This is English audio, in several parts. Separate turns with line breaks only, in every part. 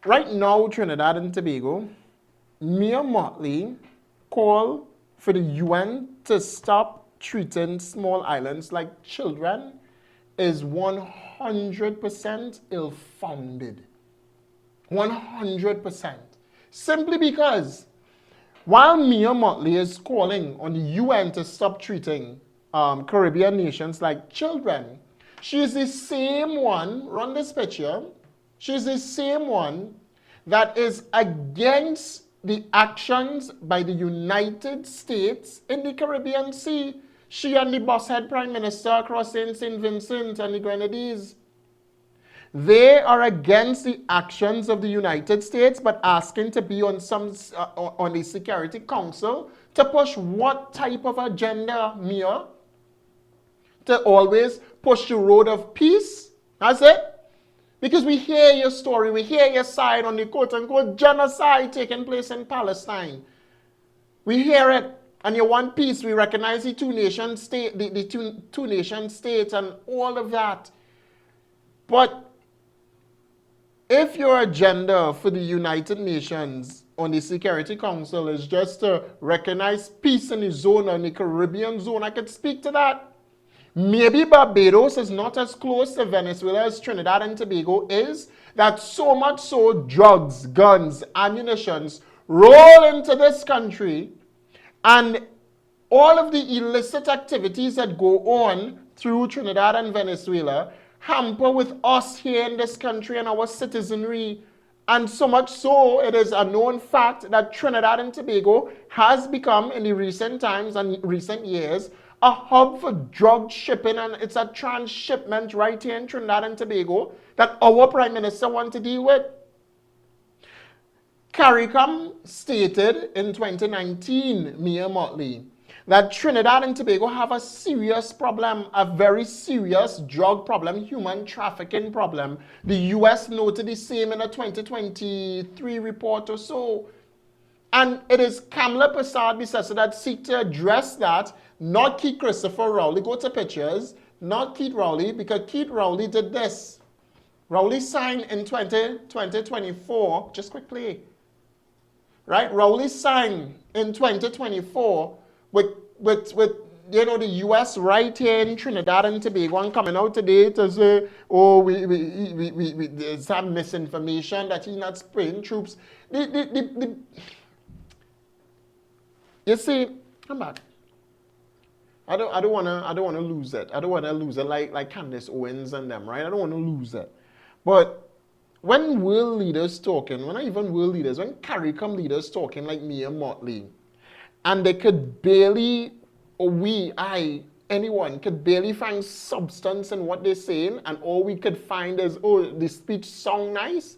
right now, Trinidad and Tobago, Mia Mottley called for the UN to stop treating small islands like children is 100% ill-founded. 100%. Simply because while Mia Mottley is calling on the UN to stop treating Caribbean nations like children, she is the same one, run this picture, she's the same one that is against the actions by the United States in the Caribbean Sea. She and the bosshead Prime Minister crossing St. Vincent and the Grenadines. They are against the actions of the United States, but asking to be on on the Security Council to push what type of agenda, Mia? To always push the road of peace. That's it. Because we hear your story, we hear your side on the quote-unquote genocide taking place in Palestine. We hear it, and you want peace. We recognize the two-nation state, the two-nation states and all of that. But if your agenda for the United Nations on the Security Council is just to recognize peace in the zone, in the Caribbean zone, I could speak to that. Maybe Barbados is not as close to Venezuela as Trinidad and Tobago is, that so much so drugs, guns, ammunitions roll into this country, and all of the illicit activities that go on through Trinidad and Venezuela hamper with us here in this country and our citizenry. And so much so, it is a known fact that Trinidad and Tobago has become, in the recent times and recent years, a hub for drug shipping, and it's a transshipment right here in Trinidad and Tobago that our Prime Minister wants to deal with. CARICOM stated in 2019, Mia Mottley, that Trinidad and Tobago have a serious problem, a very serious drug problem, human trafficking problem. The US noted the same in a 2023 report or so. And it is Kamala Persad-Bissessar that seek to address that, not Keith Christopher Rowley. Go to pictures, not Keith Rowley, because Keith Rowley did this. Rowley signed in 2024, just quickly, right? Rowley signed in 2024 with you know, the US right here in Trinidad and Tobago, and coming out today to say, oh, there's some misinformation that he's not spraying troops. You see, come back. I don't wanna lose it. I don't wanna lose it like Candace Owens and them, right? I don't wanna lose it. But when world leaders talking, when not even world leaders, when CARICOM leaders talking like Mia Mottley, and they could barely, or anyone could barely find substance in what they're saying, and all we could find is, oh, the speech sound nice,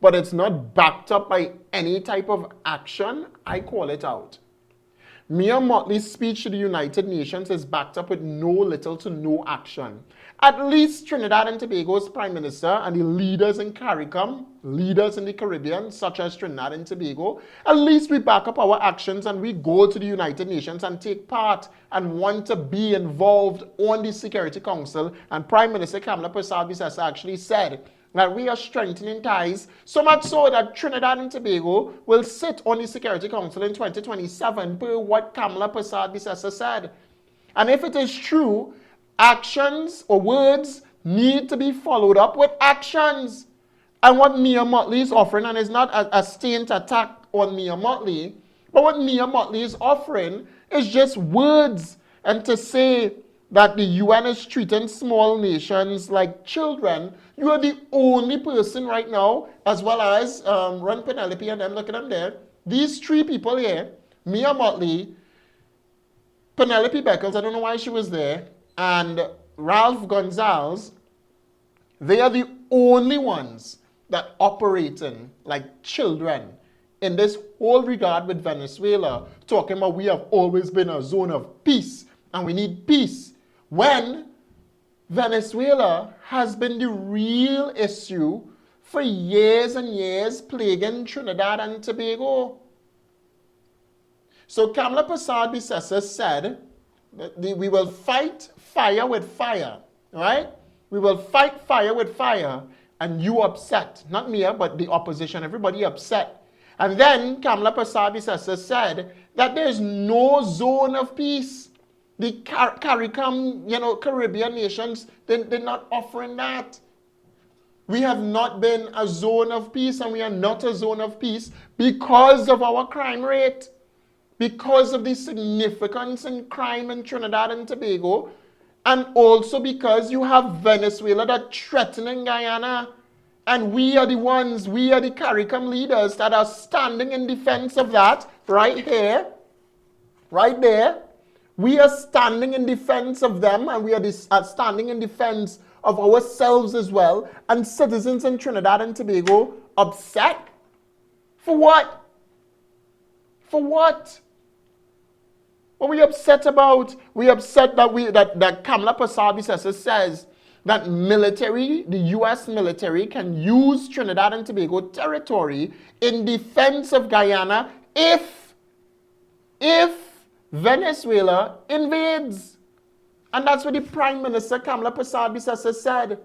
but it's not backed up by any type of action, I call it out. Mia Mottley's speech to the United Nations is backed up with little to no action. At least Trinidad and Tobago's Prime Minister and the leaders in CARICOM, leaders in the Caribbean, such as Trinidad and Tobago, at least we back up our actions and we go to the United Nations and take part and want to be involved on the Security Council. And Prime Minister Kamala Persad-Bissessar actually said that we are strengthening ties, so much so that Trinidad and Tobago will sit on the Security Council in 2027, per what Kamala Persad-Bissessar said. And if it is true, actions or words need to be followed up with actions. And what Mia Mottley is offering, and it's not a stained attack on Mia Mottley, but what Mia Mottley is offering is just words, and to say that the UN is treating small nations like children. You are the only person right now, as well as Run Penelope and them, look at them there. These three people here, Mia Mottley, Penelope Beckles, I don't know why she was there, and Ralph Gonzalez, they are the only ones that operating like children in this whole regard with Venezuela, talking about we have always been a zone of peace and we need peace, when Venezuela has been the real issue for years and years, plaguing Trinidad and Tobago. So Kamala Persad-Bissessar said that we will fight fire with fire, right? We will fight fire with fire. and you upset. Not me, but the opposition, everybody upset. And then Kamala Persad-Bissessar said that there's no zone of peace. The CARICOM, Caribbean nations, they're not offering that. We have not been a zone of peace, and we are not a zone of peace because of our crime rate, because of the significance in crime in Trinidad and Tobago, and also because you have Venezuela that's threatening Guyana. And we are the ones, we are the CARICOM leaders that are standing in defense of that right here, right there. We are standing in defense of them, and we are standing in defense of ourselves as well. And citizens in Trinidad and Tobago upset? For what? For what? What are we upset about? We upset that Kamala Persad-Bissessar says that the U.S. military can use Trinidad and Tobago territory in defense of Guyana if Venezuela invades. And that's what the Prime Minister, Kamala Persad-Bissessar, said.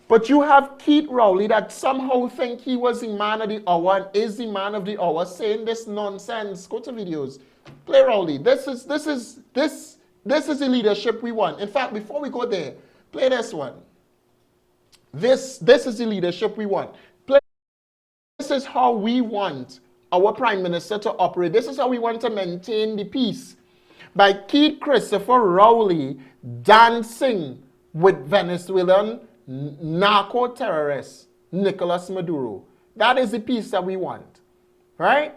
But you have Keith Rowley that somehow think he was the man of the hour and is the man of the hour saying this nonsense. Go to videos. Play Rowley. This is the leadership we want. In fact, before we go there, play this one. This is the leadership we want. This is how we want our Prime Minister to operate. This is how we want to maintain the peace. By Keith Christopher Rowley dancing with Venezuelan narco-terrorist Nicolas Maduro. That is the peace that we want. Right?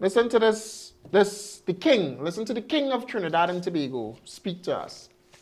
Listen to the king. Listen to the king of Trinidad and Tobago speak to us.